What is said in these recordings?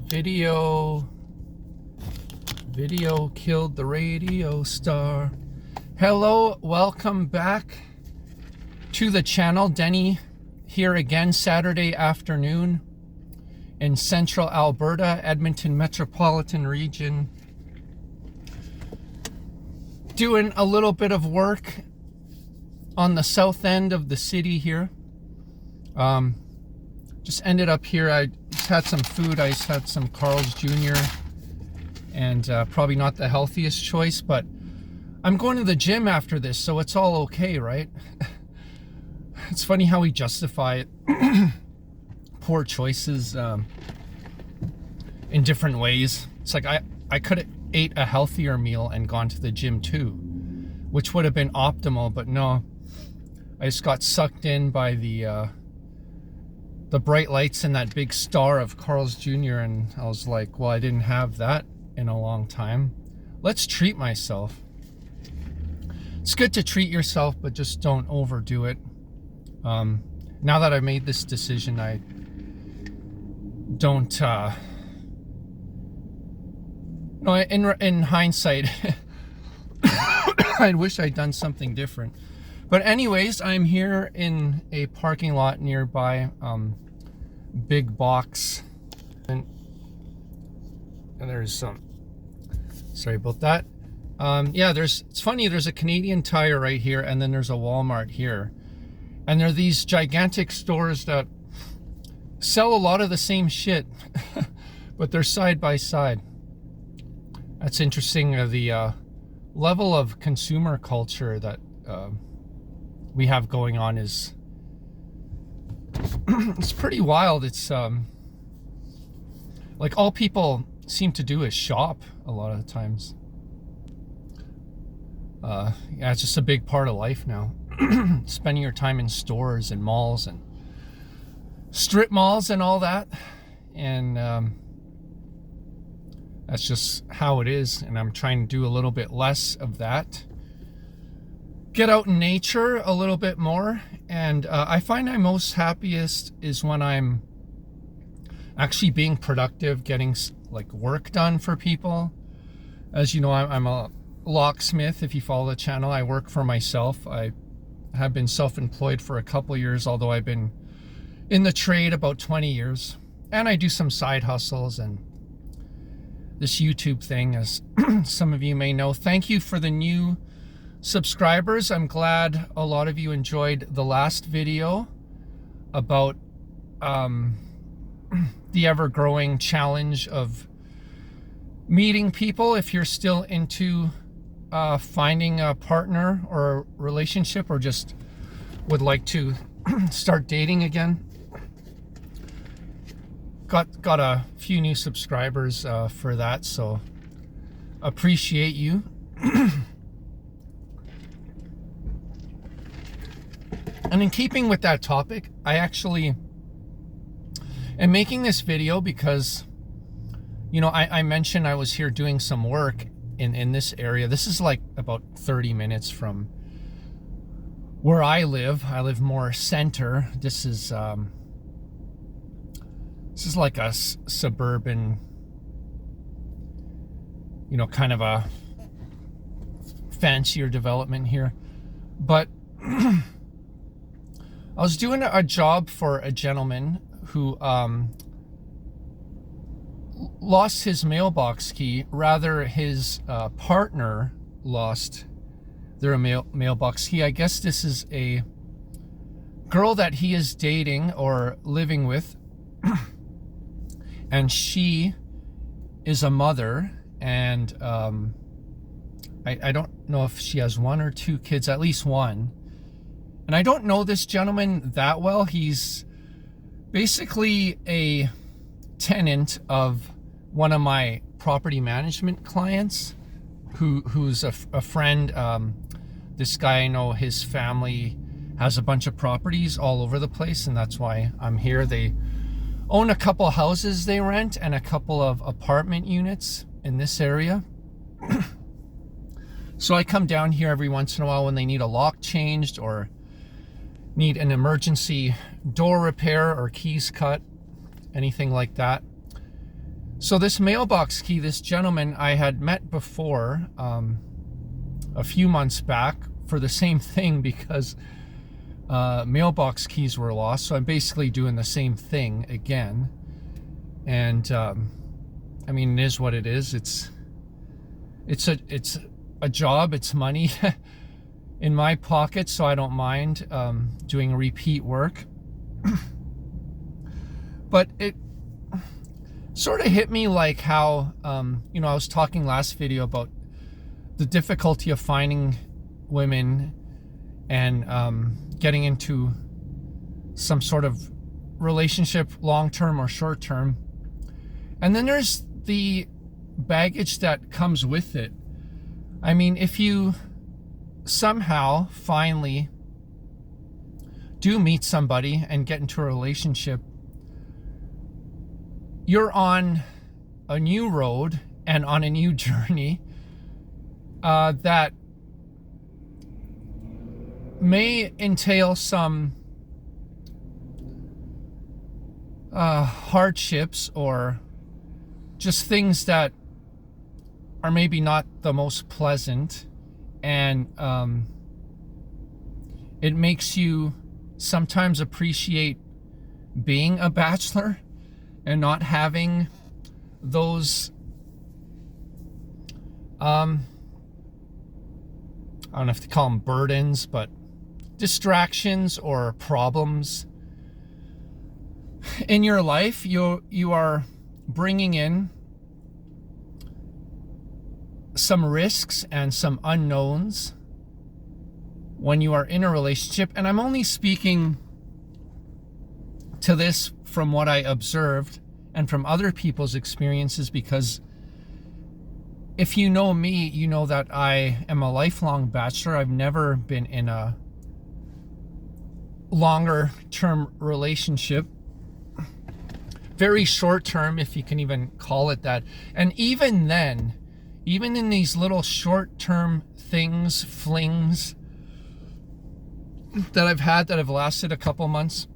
Video killed the radio star. Hello, welcome back to the channel. Denny here again, Saturday afternoon in central Alberta, Edmonton metropolitan region. Doing a little bit of work on the south end of the city here. Just ended up here. I just had some food. I just had some Carl's Jr. and probably not the healthiest choice, but I'm going to the gym after this, so it's all okay, right? It's funny how we justify it. Poor choices in different ways. It's like I could have ate a healthier meal and gone to the gym too, which would have been optimal, but no. I just got sucked in by the bright lights and that big star of Carl's Jr. and I was like, well, I didn't have that in a long time. Let's treat myself. It's good to treat yourself, but just don't overdo it. Now that I made this decision, I don't, in hindsight, I wish I'd done something different. But anyways, I'm here in a parking lot nearby, big box, and there's some, sorry about that. Yeah, it's funny, there's a Canadian Tire right here, and then there's a Walmart here. And there are these gigantic stores that sell a lot of the same shit, but they're side by side. That's interesting, the level of consumer culture that we have going on is it's pretty wild. It's like all people seem to do is shop a lot of the times. Yeah, it's just a big part of life now. Spending your time in stores and malls and strip malls and all that, and that's just how it is, and I'm trying to do a little bit less of that. Get out in nature a little bit more, and I find I'm most happiest is when I'm actually being productive, getting like work done for people. As you know, I'm a locksmith. If you follow the channel, I work for myself. I have been self-employed for a couple years, although I've been in the trade about 20 years, and I do some side hustles and this YouTube thing, as some of you may know. Thank you for the new subscribers. I'm glad a lot of you enjoyed the last video about the ever-growing challenge of meeting people. If you're still into finding a partner or a relationship, or just would like to start dating again, got a few new subscribers for that, so appreciate you. And in keeping with that topic, I actually am making this video because, you know, I mentioned I was here doing some work in this area. This is like about 30 minutes from where I live. I live more center. This is like a suburban, you know, kind of a fancier development here. But I was doing a job for a gentleman who lost his mailbox key. Rather, his partner lost their mailbox key. I guess this is a girl that he is dating or living with, and she is a mother, and I don't know if she has one or two kids, at least one. And I don't know this gentleman that well. He's basically a tenant of one of my property management clients who's a friend. This guy, I know his family has a bunch of properties all over the place, and that's why I'm here. They own a couple houses they rent and a couple of apartment units in this area. So I come down here every once in a while when they need a lock changed or need an emergency door repair or keys cut, anything like that. So this mailbox key, this gentleman I had met before, a few months back for the same thing, because mailbox keys were lost. So I'm basically doing the same thing again. And I mean, it is what it is. It's a job. It's money in my pocket, so I don't mind doing repeat work. But it sort of hit me like how, I was talking last video about the difficulty of finding women and getting into some sort of relationship, long-term or short-term. And then there's the baggage that comes with it. I mean, if you somehow finally do meet somebody and get into a relationship, you're on a new road and on a new journey that may entail some hardships or just things that are maybe not the most pleasant, and it makes you sometimes appreciate being a bachelor and not having those I don't know if to call them burdens, but distractions or problems in your life. You are bringing in some risks and some unknowns when you are in a relationship. And I'm only speaking to this from what I observed and from other people's experiences, because if you know me, you know that I am a lifelong bachelor. I've never been in a longer term relationship. Very short term, if you can even call it that. And even then, even in these little short term things, flings that I've had that have lasted a couple months,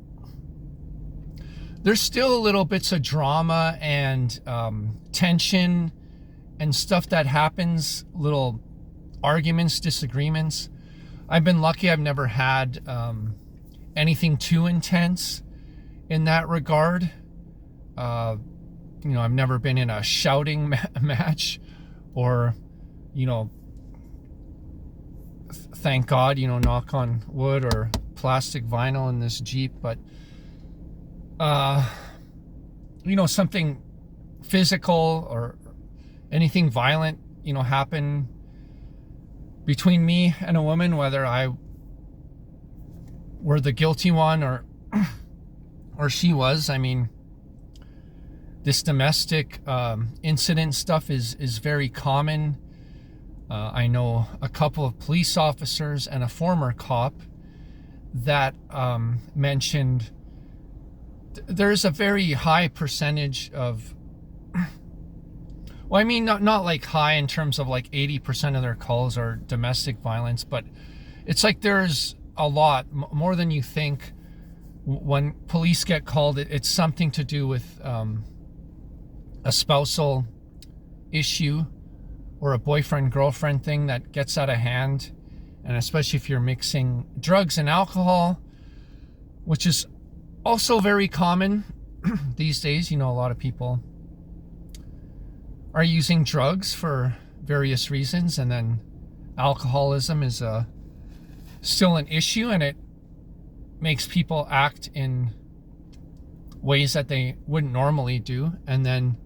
there's still little bits of drama and tension and stuff that happens, little arguments, disagreements. I've been lucky. I've never had anything too intense in that regard. I've never been in a shouting match, or, thank God, knock on wood, or plastic vinyl in this Jeep, but something physical or anything violent, happen between me and a woman, whether I were the guilty one or she was. I mean, this domestic incident stuff is very common. I know a couple of police officers and a former cop that mentioned there's a very high percentage of, well, I mean, not like high in terms of like 80% of their calls are domestic violence, but it's like there's a lot more than you think. When police get called, it's something to do with a spousal issue or a boyfriend-girlfriend thing that gets out of hand. And especially if you're mixing drugs and alcohol, which is also very common these days. A lot of people are using drugs for various reasons, and then alcoholism is still an issue, and it makes people act in ways that they wouldn't normally do. And then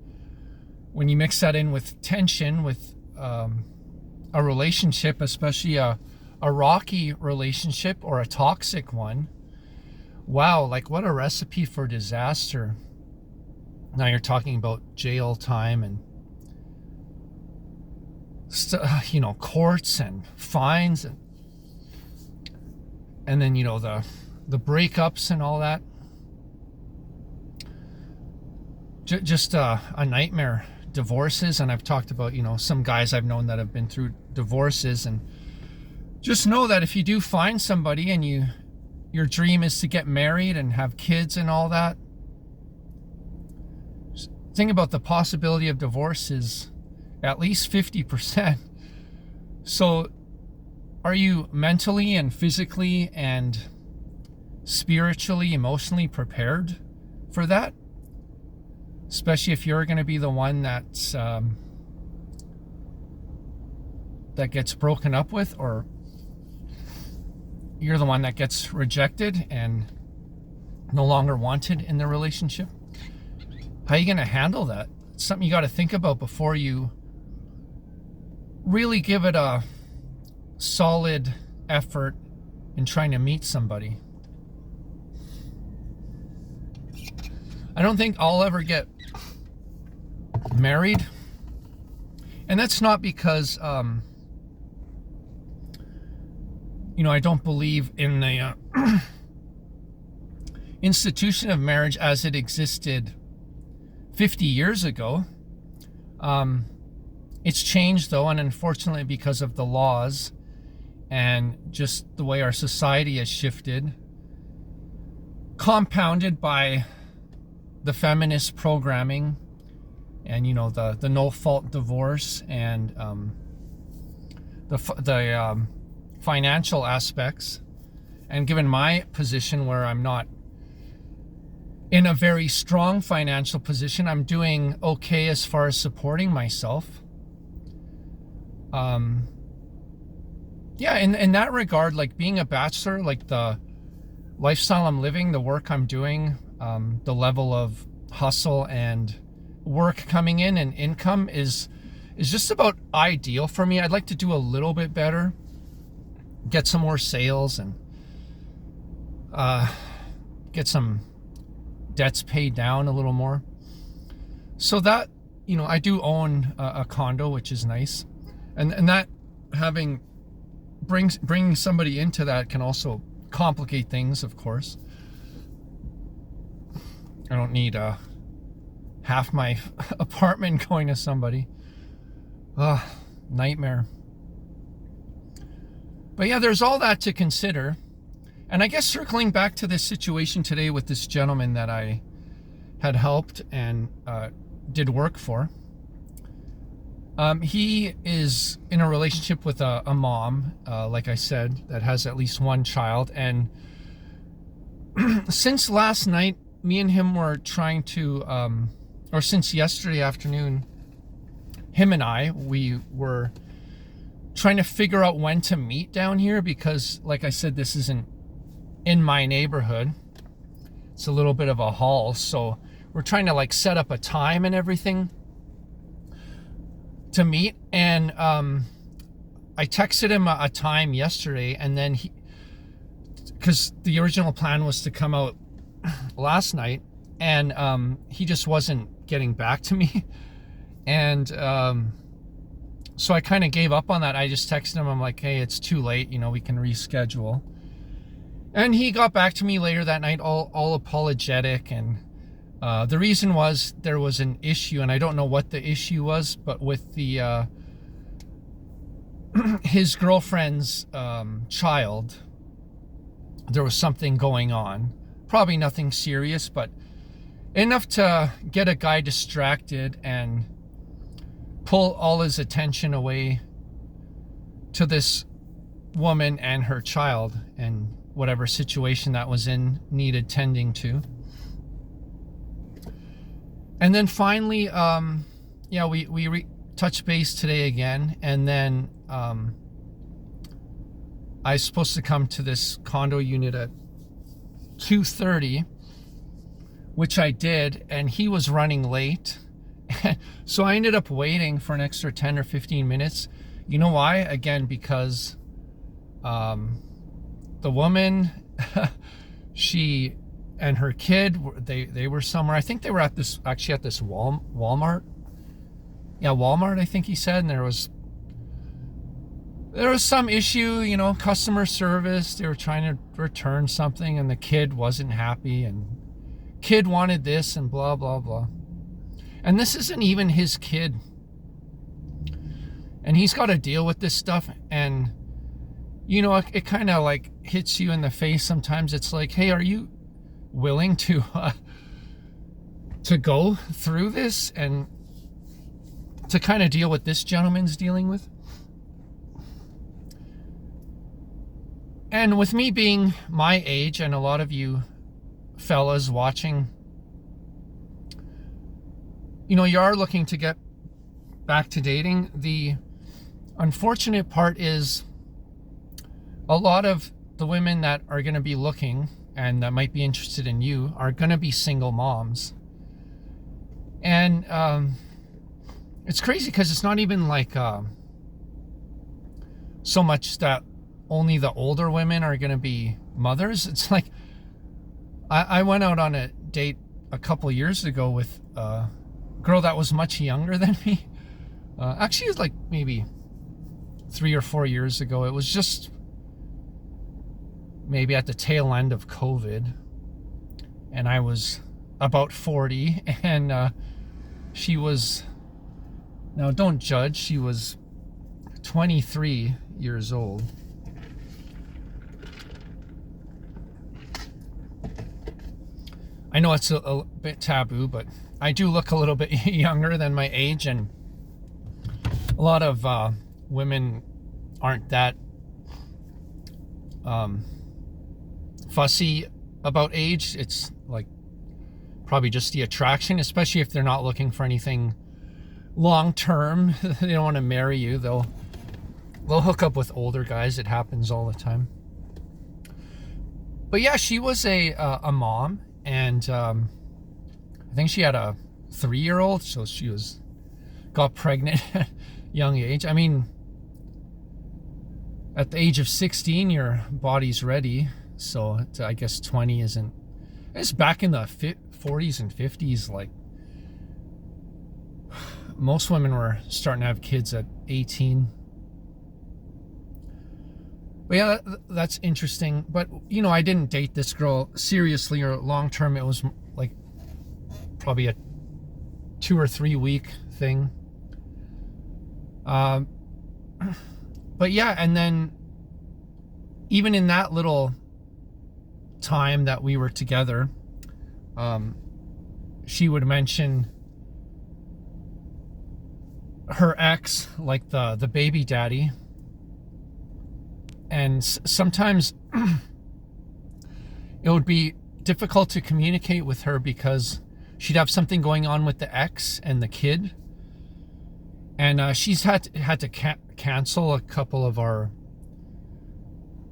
when you mix that in with tension, with a relationship, especially a rocky relationship or a toxic one, wow, like what a recipe for disaster. Now you're talking about jail time and courts and fines, and then the breakups and all that. Just a nightmare. Divorces, and I've talked about some guys I've known that have been through divorces, and just know that if you do find somebody and your dream is to get married and have kids and all that, think about the possibility of divorce is at least 50%. So are you mentally and physically and spiritually, emotionally prepared for that? Especially if you're going to be the one that's that gets broken up with, or you're the one that gets rejected and no longer wanted in the relationship. How are you going to handle that? It's something you got to think about before you really give it a solid effort in trying to meet somebody. I don't think I'll ever get married. And that's not because, I don't believe in the institution of marriage as it existed 50 years ago. It's changed, though, and unfortunately because of the laws and just the way our society has shifted, compounded by the feminist programming and, the no-fault divorce and the financial aspects. And given my position where I'm not in a very strong financial position, I'm doing okay as far as supporting myself. In that regard, like being a bachelor, like the lifestyle I'm living, the work I'm doing, the level of hustle and work coming in and income is just about ideal for me. I'd like to do a little bit better, get some more sales, and get some debts paid down a little more. So that, I do own a condo, which is nice. And that bringing somebody into that can also complicate things, of course. I don't need half my apartment going to somebody. Nightmare. But yeah, there's all that to consider. And I guess circling back to this situation today with this gentleman that I had helped and did work for. He is in a relationship with a mom, like I said, that has at least one child. And since last night, me and him were trying to, or since yesterday afternoon, him and we were trying to figure out when to meet down here because, like I said, this isn't in my neighborhood. It's a little bit of a haul. So we're trying to set up a time and everything to meet. And I texted him a time yesterday, and then because the original plan was to come out last night, and he just wasn't getting back to me. And so I kind of gave up on that. I just texted him. I'm like, hey, it's too late. We can reschedule. And he got back to me later that night, all apologetic. And the reason was there was an issue, and I don't know what the issue was, but with the his girlfriend's child, there was something going on. Probably nothing serious, but enough to get a guy distracted and pull all his attention away to this woman and her child, and whatever situation that was in needed tending to. And then finally, we touched base today again, and then I was supposed to come to this condo unit at 2:30, which I did, and he was running late. So I ended up waiting for an extra 10 or 15 minutes. You know why? Again, because the woman, she and her kid, they were somewhere. I think they were at this Walmart. Yeah, Walmart, I think he said. And there was some issue, customer service. They were trying to return something, and the kid wasn't happy, and kid wanted this, and blah, blah, blah. And this isn't even his kid. And he's got to deal with this stuff. And, it kind of hits you in the face sometimes. It's like, hey, are you willing to to go through this and to kind of deal with this gentleman's dealing with. And with me being my age, and a lot of you fellas watching, you know, you are looking to get back to dating. The unfortunate part is a lot of the women that are going to be looking and that might be interested in you are going to be single moms. And it's crazy because it's not even like so much that only the older women are going to be mothers. It's like I went out on a date a couple years ago with a girl that was much younger than me. Actually, it was like maybe 3 or 4 years ago. It was just maybe at the tail end of COVID, and I was about 40, and she was, now don't judge, she was 23 years old. I know it's a bit taboo, but I do look a little bit younger than my age, and a lot of women aren't that fussy about age. It's like probably just the attraction, especially if they're not looking for anything long term. They don't want to marry you. They'll hook up with older guys. It happens all the time. But yeah, she was a mom, and I think she had a 3-year-old, so she got pregnant at a young age. I mean, at the age of 16, your body's ready. So I guess 20 isn't. It's back in the 40s and 50s. Like, most women were starting to have kids at 18. But yeah, that's interesting. But, you know, I didn't date this girl seriously or long term. It was like probably a 2 or 3 week thing. But yeah, and then even in that little time that we were together, she would mention her ex, like the baby daddy, and sometimes it would be difficult to communicate with her because she'd have something going on with the ex and the kid, and she's had to cancel a couple of our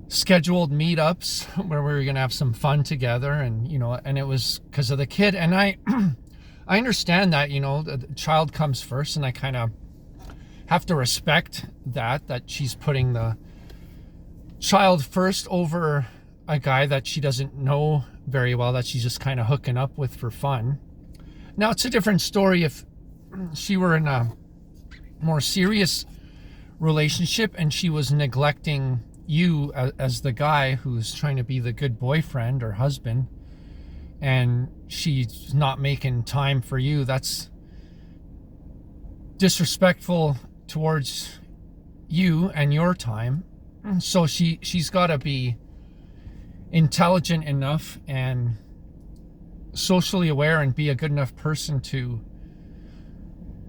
scheduled meetups where we were gonna have some fun together, and you know, and it was because of the kid. And I understand that, you know, the child comes first, and I kind of have to respect that she's putting the child first over a guy that she doesn't know very well, that she's just kind of hooking up with for fun. Now, it's a different story if she were in a more serious relationship and she was neglecting you as the guy who's trying to be the good boyfriend or husband, and she's not making time for you. That's disrespectful towards you and your time. So she's got to be intelligent enough and socially aware and be a good enough person to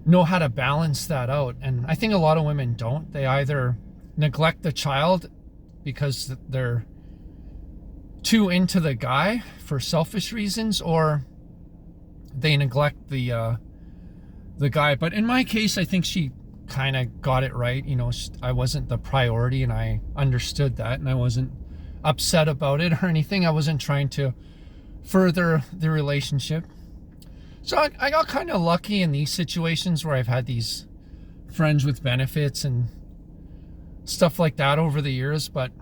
know how to balance that out. And I think a lot of women don't. They either neglect the child because they're too into the guy for selfish reasons, or they neglect the guy. But in my case, I think she kind of got it right. You know, I wasn't the priority, and I understood that, and I wasn't upset about it or anything. I wasn't trying to further the relationship. So I got kind of lucky in these situations where I've had these friends with benefits and stuff like that over the years. But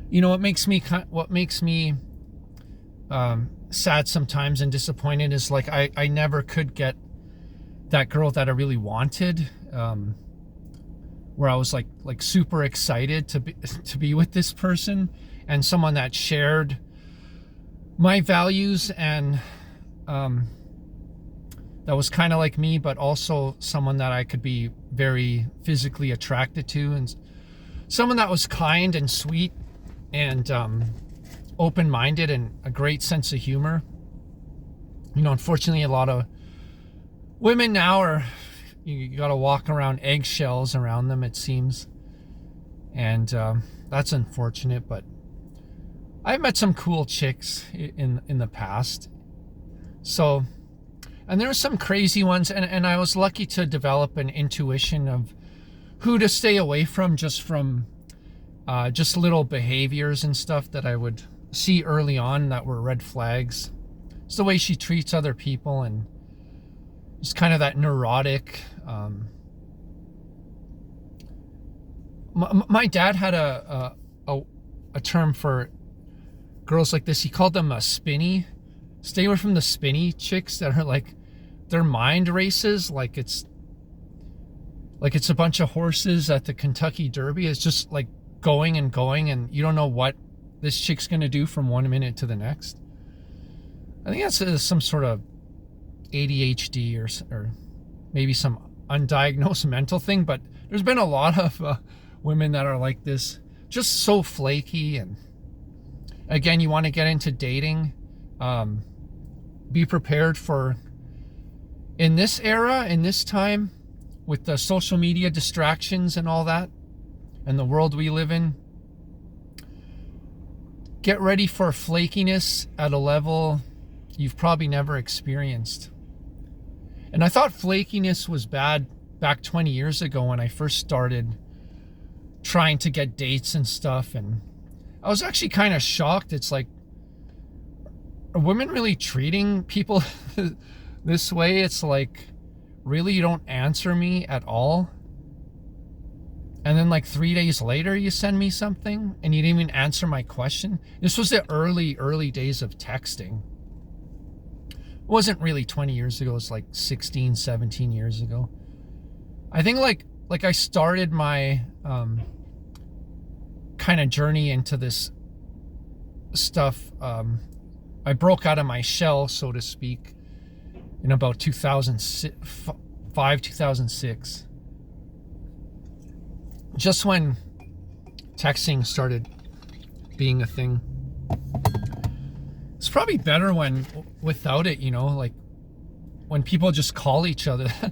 you know, what makes me sad sometimes and disappointed is like I never could get that girl that I really wanted, where I was like super excited to be with this person, and someone that shared my values, and that was kind of like me, but also someone that I could be very physically attracted to, and someone that was kind and sweet and open-minded and a great sense of humor. Unfortunately, a lot of women now are, you got to walk around eggshells around them, it seems. And that's unfortunate, but I've met some cool chicks in the past. So, and there were some crazy ones, and I was lucky to develop an intuition of who to stay away from, just little behaviors and stuff that I would see early on that were red flags. It's the way she treats other people, and just kind of that neurotic. My dad had a term for girls like this. He called them a spinny. Stay away from the spinny chicks that are like, their mind races like it's a bunch of horses at the Kentucky Derby. It's just like going and going, and you don't know what this chick's gonna do from 1 minute to the next. I think that's some sort of ADHD or maybe some undiagnosed mental thing, but there's been a lot of women that are like this, just so flaky. And again, you want to get into dating, be prepared for, in this era, in this time, with the social media distractions and all that, and the world we live in, get ready for flakiness at a level you've probably never experienced. And I thought flakiness was bad back 20 years ago when I first started trying to get dates and stuff. And I was actually kind of shocked. It's like, are women really treating people this way? It's like, really, you don't answer me at all? And then like 3 days later, you send me something and you didn't even answer my question. This was the early days of texting. It wasn't really 20 years ago. It was like 16, 17 years ago. I think like I started my kind of journey into this stuff. I broke out of my shell, so to speak, in about 2005, 2006. Just when texting started being a thing. It's probably better when without it, like when people just call each other. I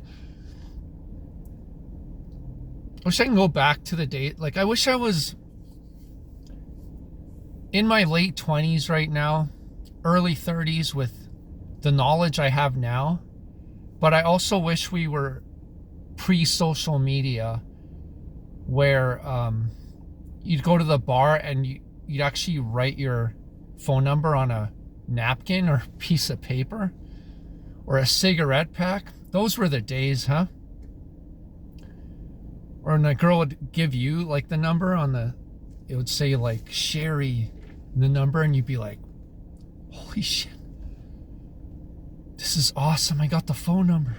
wish I can go back to the date. Like, I wish I was in my late 20s right now, early 30s, with the knowledge I have now. But I also wish we were pre-social media, where you'd go to the bar and you'd actually write your phone number on a napkin or piece of paper or a cigarette pack. Those were the days, huh? Or when a girl would give you like the number it would say like Sherry, the number, and you'd be like, holy shit, this is awesome, I got the phone number.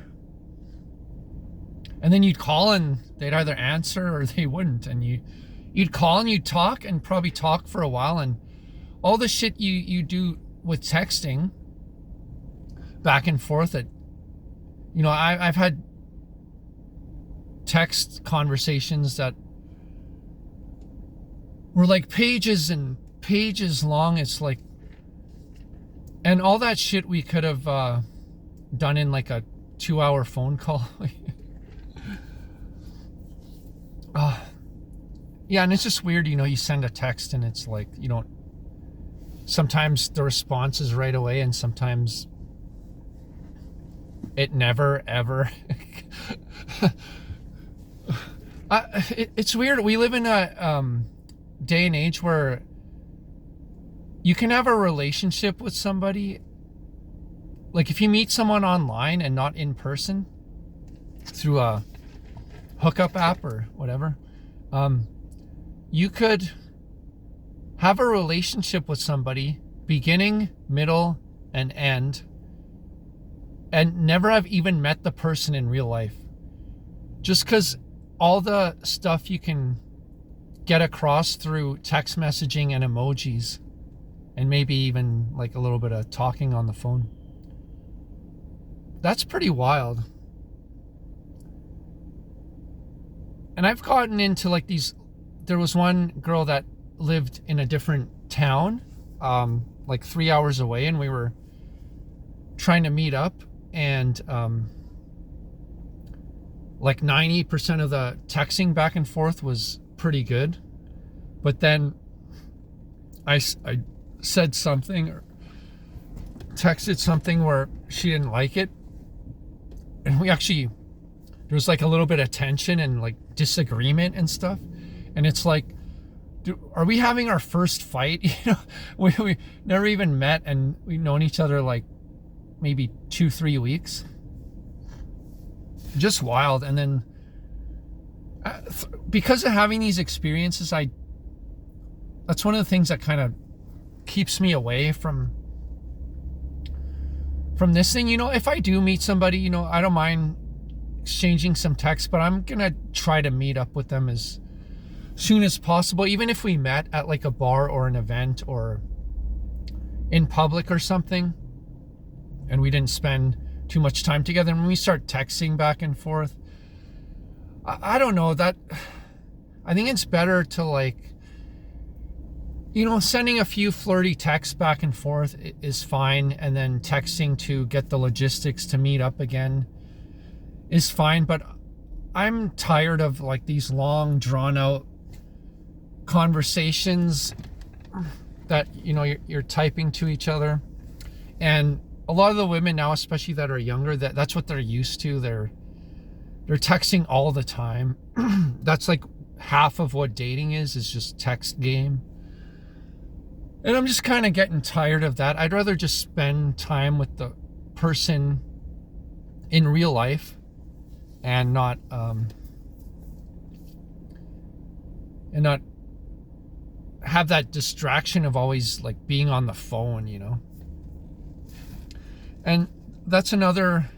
And then you'd call and they'd either answer or they wouldn't, and you'd call and you'd talk and probably talk for a while, and all the shit you do with texting back and forth. I've had text conversations that were like pages and pages long. It's like, and all that shit we could have done in like a 2-hour phone call. Yeah, and it's just weird, you send a text and it's like, sometimes the response is right away, and sometimes it never, ever. It's weird. We live in a day and age where you can have a relationship with somebody. Like, if you meet someone online and not in person through a hookup app or whatever, you could have a relationship with somebody, beginning, middle, and end, and never have even met the person in real life. Just because all the stuff you can get across through text messaging and emojis, and maybe even like a little bit of talking on the phone. That's pretty wild. And I've gotten into like these, there was one girl that lived in a different town, like 3 hours away, and we were trying to meet up, and like 90% of the texting back and forth was pretty good. But then I said something or texted something where she didn't like it. And there was like a little bit of tension and like disagreement and stuff. And it's like, are we having our first fight? You know, we never even met, and we've known each other like maybe 2-3 weeks. Just wild. And then because of having these experiences, that's one of the things that kind of keeps me away from this thing. You know, if I do meet somebody, you know, I don't mind exchanging some texts, but I'm gonna try to meet up with them as soon as possible, even if we met at like a bar or an event or in public or something, and we didn't spend too much time together. And when we start texting back and forth, I don't know, that I think it's better to, like, you know, sending a few flirty texts back and forth is fine, and then texting to get the logistics to meet up again is fine. But I'm tired of like these long drawn out conversations that, you know, you're typing to each other. And a lot of the women now, especially that are younger, that's what they're used to. They're texting all the time. That's like half of what dating is just text game. And I'm just kind of getting tired of that. I'd rather just spend time with the person in real life and not have that distraction of always like being on the phone, you know. And that's another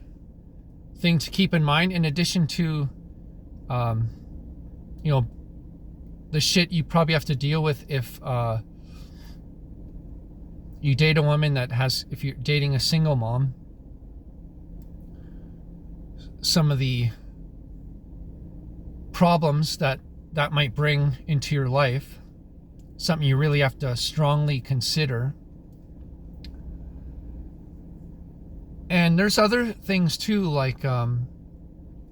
thing to keep in mind, in addition to you know, the shit you probably have to deal with if you date a woman if you're dating a single mom. Some of the problems that might bring into your life, something you really have to strongly consider. And there's other things too, like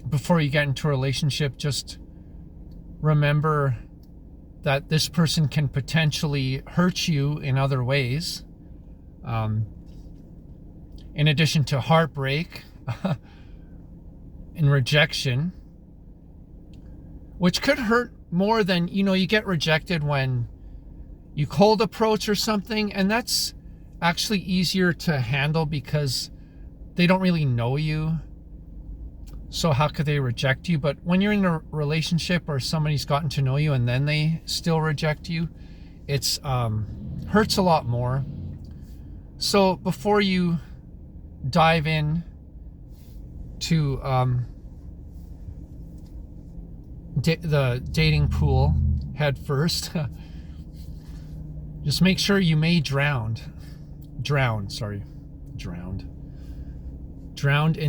before you get into a relationship, just remember that this person can potentially hurt you in other ways. In addition to heartbreak and rejection, which could hurt more than, you know, you get rejected when you cold approach or something, and that's actually easier to handle because they don't really know you. So how could they reject you? But when you're in a relationship or somebody's gotten to know you and then they still reject you, it's hurts a lot more. So before you dive in to the dating pool head first, just make sure you may drowned in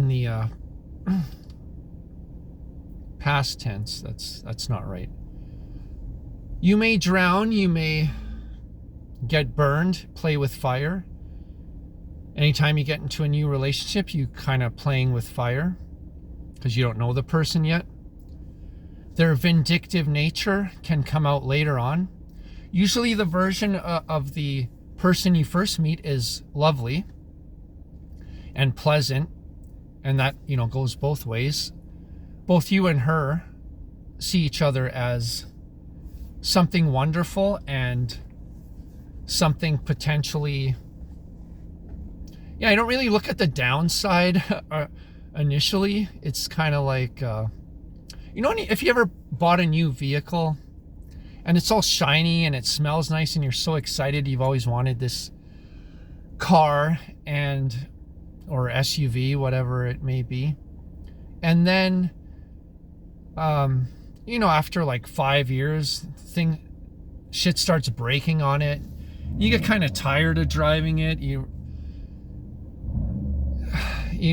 the past tense. That's not right. You may drown, you may get burned, play with fire. Anytime you get into a new relationship, you kind of playing with fire because you don't know the person yet. Their vindictive nature can come out later on. Usually the version of the person you first meet is lovely and pleasant, and that, you know, goes both ways. Both you and her see each other as something wonderful and something potentially, yeah, I don't really look at the downside initially. It's kind of like, you know, if you ever bought a new vehicle and it's all shiny and it smells nice and you're so excited, you've always wanted this car or SUV, whatever it may be. And then, you know, after like 5 years, shit starts breaking on it. You get kind of tired of driving it. You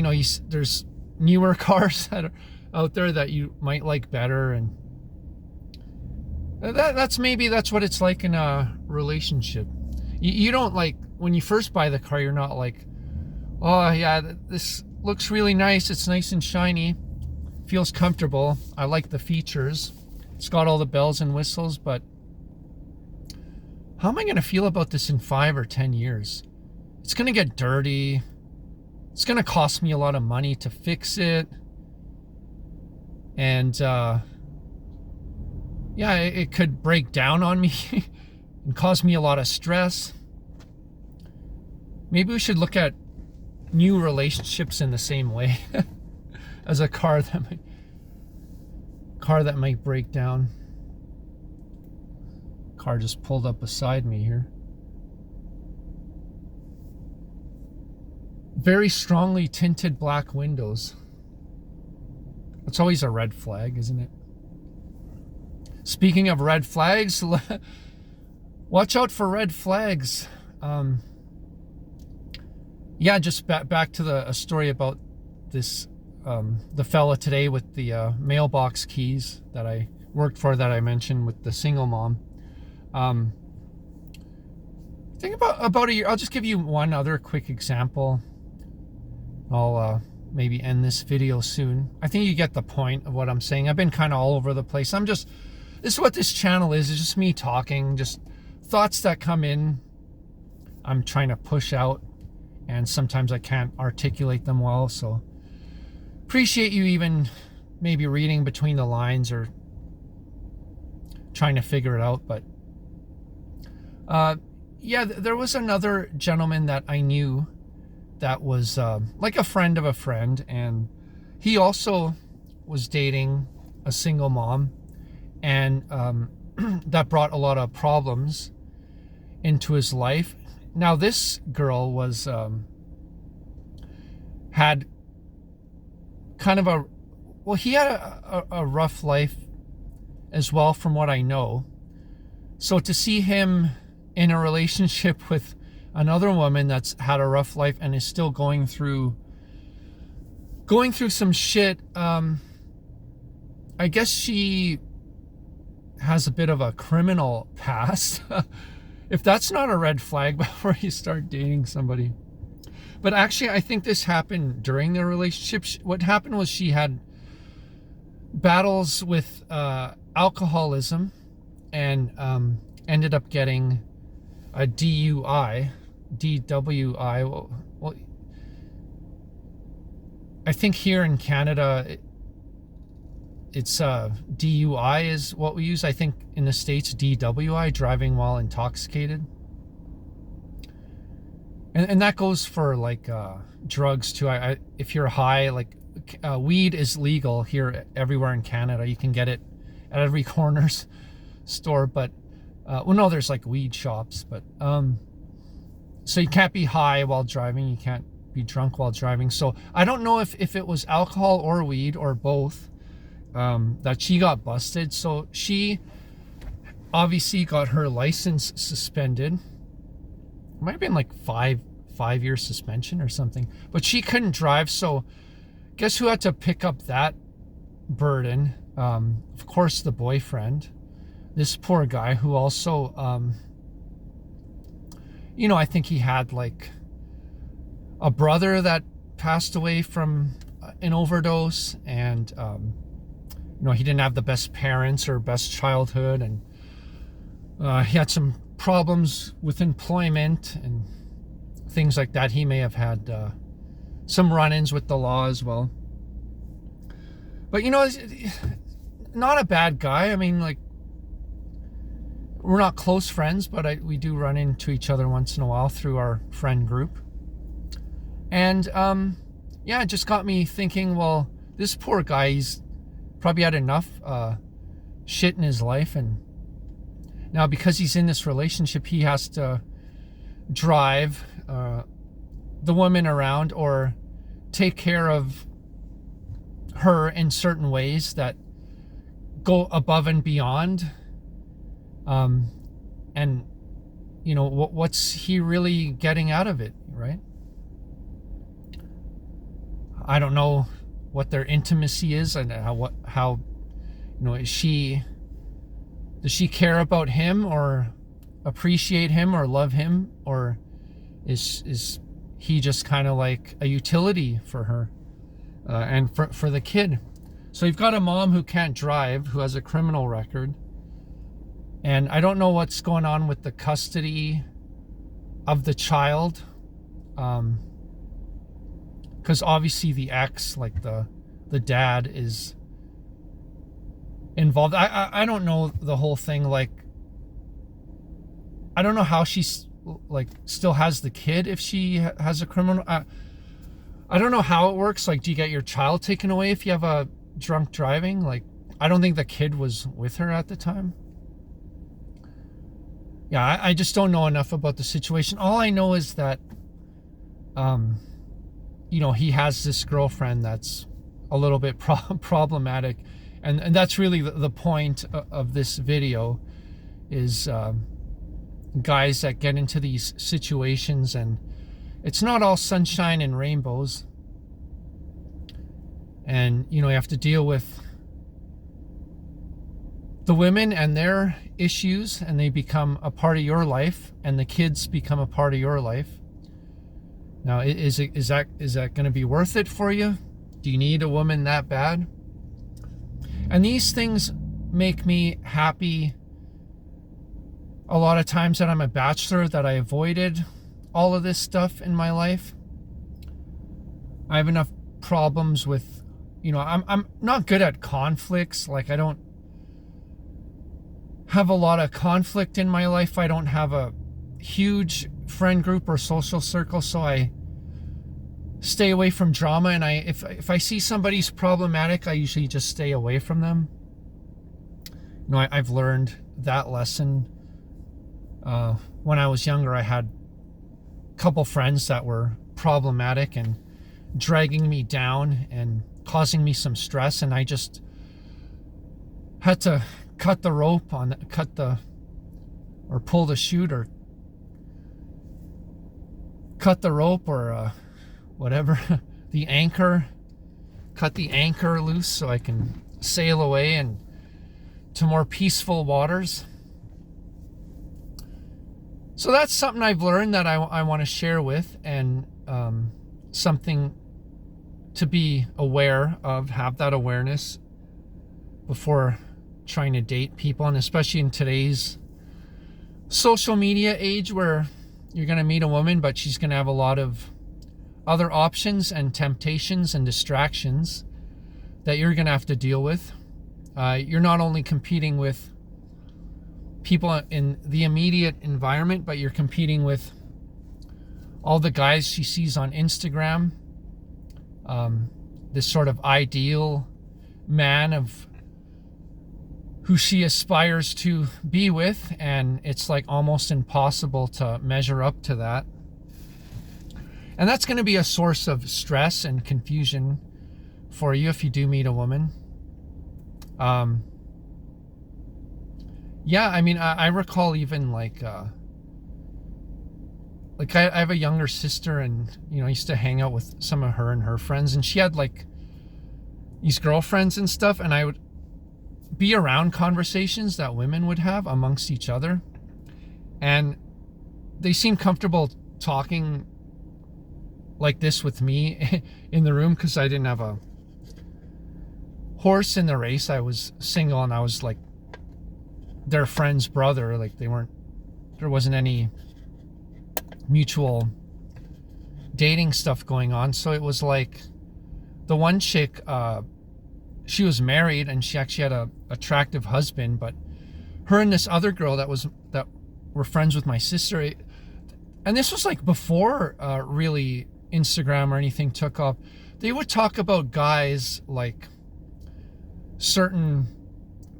know, there's newer cars that are out there that you might like better, and that's what it's like in a relationship. You don't, like, when you first buy the car, you're not like, Oh yeah, this looks really nice. It's nice and shiny. Feels comfortable. I like the features. It's got all the bells and whistles, but how am I going to feel about this in 5 or 10 years? It's going to get dirty. It's going to cost me a lot of money to fix it. And yeah, it could break down on me and cause me a lot of stress. Maybe we should look at new relationships in the same way as a car that might break down. Car just pulled up beside me here. Very strongly tinted black windows. It's always a red flag, isn't it? Speaking of red flags, watch out for red flags. Yeah, just back to a story about this, the fella today with the mailbox keys that I worked for, that I mentioned, with the single mom. Think about a year. I'll just give you one other quick example. I'll maybe end this video soon. I think you get the point of what I'm saying. I've been kind of all over the place. this is what this channel is. It's just me talking, just thoughts that come in. I'm trying to push out, and sometimes I can't articulate them well. So appreciate you even maybe reading between the lines or trying to figure it out. But yeah, there was another gentleman that I knew that was like a friend of a friend, and he also was dating a single mom, and that brought a lot of problems into his life. Now this girl was had kind of he had a rough life as well, from what I know. So to see him in a relationship with another woman that's had a rough life and is still going through some shit, I guess she has a bit of a criminal past. If that's not a red flag before you start dating somebody. But actually, I think this happened during their relationship. What happened was she had battles with alcoholism, and ended up getting a DWI. Well, I think here in Canada, it's DUI is what we use. I think in the States, DWI, driving while intoxicated. And that goes for like drugs too. If you're high, like weed is legal here everywhere in Canada. You can get it at every corner's store. But well, no, there's like weed shops. But so you can't be high while driving. You can't be drunk while driving. So I don't know if it was alcohol or weed or both that she got busted. So she obviously got her license suspended. It might have been like five-year suspension or something. But she couldn't drive. So guess who had to pick up that burden? Of course, the boyfriend. This poor guy who also, I think he had like a brother that passed away from an overdose, and he didn't have the best parents or best childhood, and he had some problems with employment and things like that. He may have had some run-ins with the law as well. But not a bad guy. I mean, like, we're not close friends, but we do run into each other once in a while through our friend group. And it just got me thinking, well, this poor guy, he's probably had enough shit in his life, and now because he's in this relationship, he has to drive the woman around or take care of her in certain ways that go above and beyond. And what's he really getting out of it, right? I don't know what their intimacy is, and how does she care about him or appreciate him or love him, or is he just kind of like a utility for her and for the kid. So you've got a mom who can't drive, who has a criminal record. And I don't know what's going on with the custody of the child. Because obviously the ex, like the dad, is involved. I don't know the whole thing. Like, I don't know how she's like still has the kid if she has a criminal. I don't know how it works. Like, do you get your child taken away if you have a drunk driving? Like, I don't think the kid was with her at the time. Yeah, I just don't know enough about the situation. All I know is that, he has this girlfriend that's a little bit problematic. And that's really the point of this video is guys that get into these situations, and it's not all sunshine and rainbows. And, you have to deal with the women and their issues, and they become a part of your life, and the kids become a part of your life. Now, is that going to be worth it for you? Do you need a woman that bad? And these things make me happy a lot of times that I'm a bachelor, that I avoided all of this stuff in my life. I have enough problems with, I'm not good at conflicts. Like, I don't have a lot of conflict in my life. I don't have a huge friend group or social circle, so I stay away from drama. And if I see somebody's problematic, I usually just stay away from them. I've learned that lesson. When I was younger, I had a couple friends that were problematic and dragging me down and causing me some stress, and I just had to cut the rope or pull the chute, or cut the rope, or whatever, the anchor, cut the anchor loose so I can sail away and to more peaceful waters. So that's something I've learned that I want to share with, and something to be aware of, have that awareness before trying to date people. And especially in today's social media age, where you're going to meet a woman, but she's going to have a lot of other options and temptations and distractions that you're going to have to deal with. You're not only competing with people in the immediate environment, but you're competing with all the guys she sees on Instagram. This sort of ideal man of who she aspires to be with, and it's like almost impossible to measure up to that. And that's going to be a source of stress and confusion for you if you do meet a woman. I recall even I have a younger sister, and I used to hang out with some of her and her friends, and she had like these girlfriends and stuff, and I would be around conversations that women would have amongst each other, and they seemed comfortable talking like this with me in the room, because I didn't have a horse in the race. I was single, and I was like their friend's brother. Like, there wasn't any mutual dating stuff going on. So it was like the one chick, she was married, and she actually had a attractive husband, but her and this other girl that were friends with my sister, and this was like before really Instagram or anything took off, they would talk about guys, like certain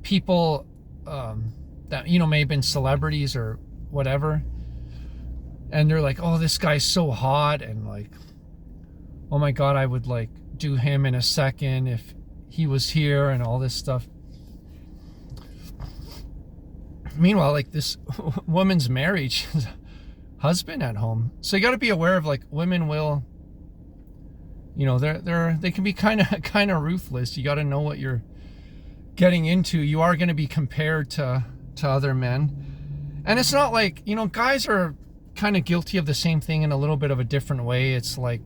people that may have been celebrities or whatever, and they're like, oh, this guy's so hot, and like, oh my god, I would like do him in a second if he was here, and all this stuff. Meanwhile, like, this woman's married, she has a husband at home. So you got to be aware of, like, women will, they can be kind of ruthless. You got to know what you're getting into. You are going to be compared to other men, and it's not like, guys are kind of guilty of the same thing in a little bit of a different way. It's like,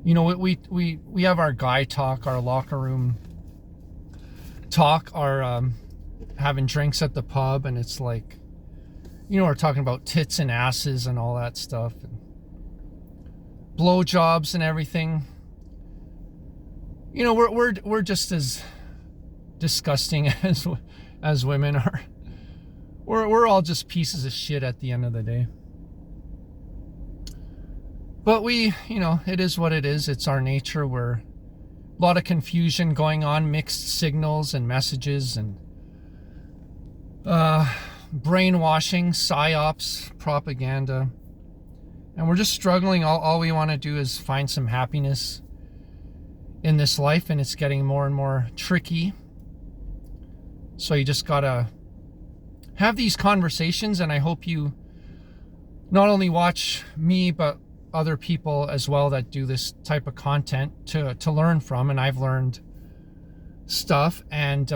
you know, we have our guy talk, our locker room talk, our having drinks at the pub, and it's like, you know, we're talking about tits and asses and all that stuff, and blowjobs and everything. You know, we're just as disgusting as women are. We're all just pieces of shit at the end of the day. But we, you know, it is what it is. It's our nature. We're a lot of confusion going on, mixed signals and messages, and brainwashing, psyops, propaganda. And we're just struggling. All we want to do is find some happiness in this life, and it's getting more and more tricky. So you just gotta have these conversations, and I hope you not only watch me, but other people as well that do this type of content to learn from. And I've learned stuff, and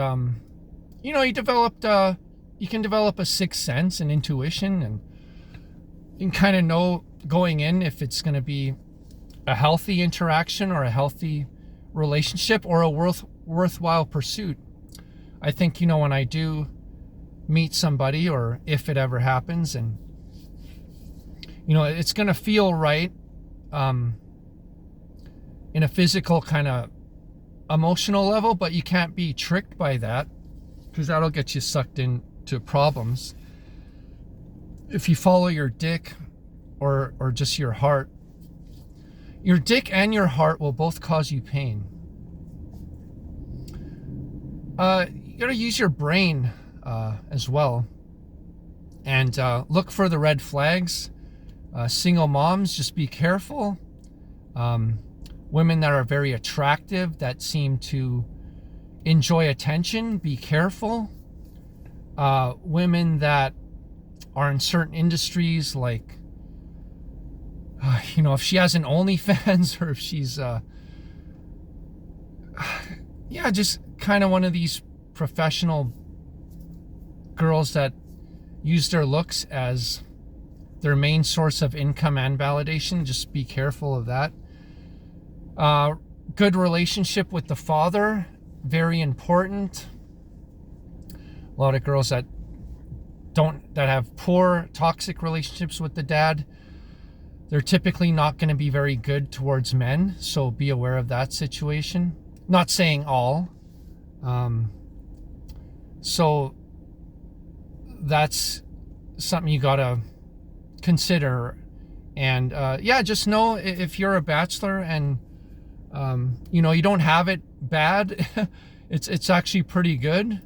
you know, you can develop a sixth sense and intuition, and you can kind of know going in if it's going to be a healthy interaction or a healthy relationship or a worthwhile pursuit. I think, you know, when I do meet somebody, or if it ever happens, and you know, it's going to feel right in a physical kind of emotional level, but you can't be tricked by that, because that'll get you sucked into problems. If you follow your dick or just your heart, your dick and your heart will both cause you pain. You gotta use your brain as well, and look for the red flags. Single moms, just be careful. Women that are very attractive, that seem to enjoy attention, be careful. Women that are in certain industries, like, you know, if she has an OnlyFans, or if she's, just kind of one of these professional girls that use their looks as their main source of income and validation, just be careful of that. Good relationship with the father, very important. A lot of girls that have poor, toxic relationships with the dad, they're typically not going to be very good towards men, so be aware of that situation. Not saying all. So that's something you gotta consider. And just know, if you're a bachelor and you know, you don't have it bad, it's actually pretty good.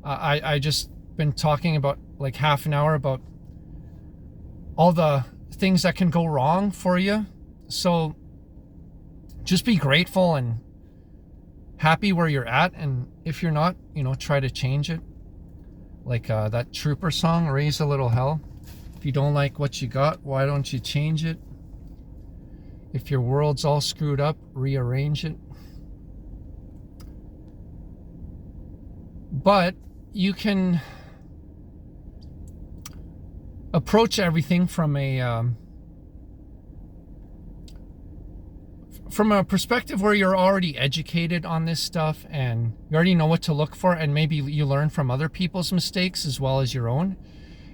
I just been talking about like half an hour about all the things that can go wrong for you. So just be grateful and happy where you're at, and if you're not, you know, try to change it. Like that Trooper song, Raise a Little Hell. If you don't like what you got, why don't you change it? If your world's all screwed up, rearrange it. But you can approach everything from a perspective where you're already educated on this stuff, and you already know what to look for, and maybe you learn from other people's mistakes as well as your own.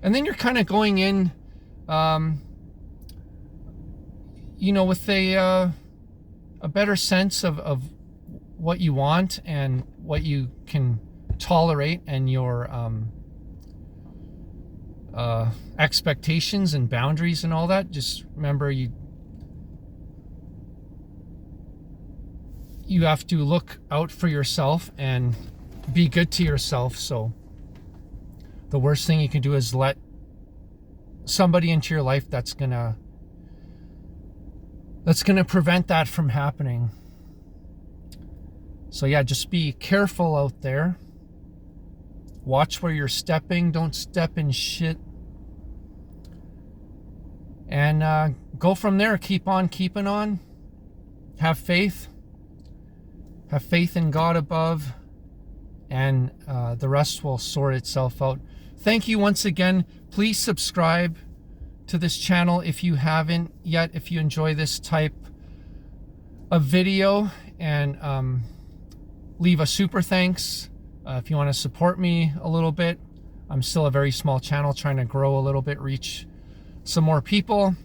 And then you're kind of going in, you know, with a better sense of what you want and what you can tolerate, and your expectations and boundaries and all that. Just remember, you have to look out for yourself and be good to yourself. So the worst thing you can do is let somebody into your life that's gonna prevent that from happening. So yeah, just be careful out there. Watch where you're stepping. Don't step in shit. And go from there. Keep on keeping on. Have faith. Have faith in God above, and the rest will sort itself out. Thank you once again. Please subscribe to this channel if you haven't yet, if you enjoy this type of video, and leave a super thanks. If you want to support me a little bit, I'm still a very small channel trying to grow a little bit, reach some more people.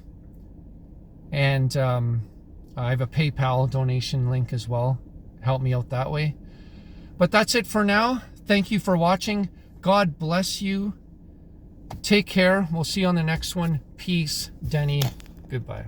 And I have a PayPal donation link as well. Help me out that way. But that's it for now. Thank you for watching. God bless you. Take care. We'll see you on the next one. Peace. Denny. Goodbye.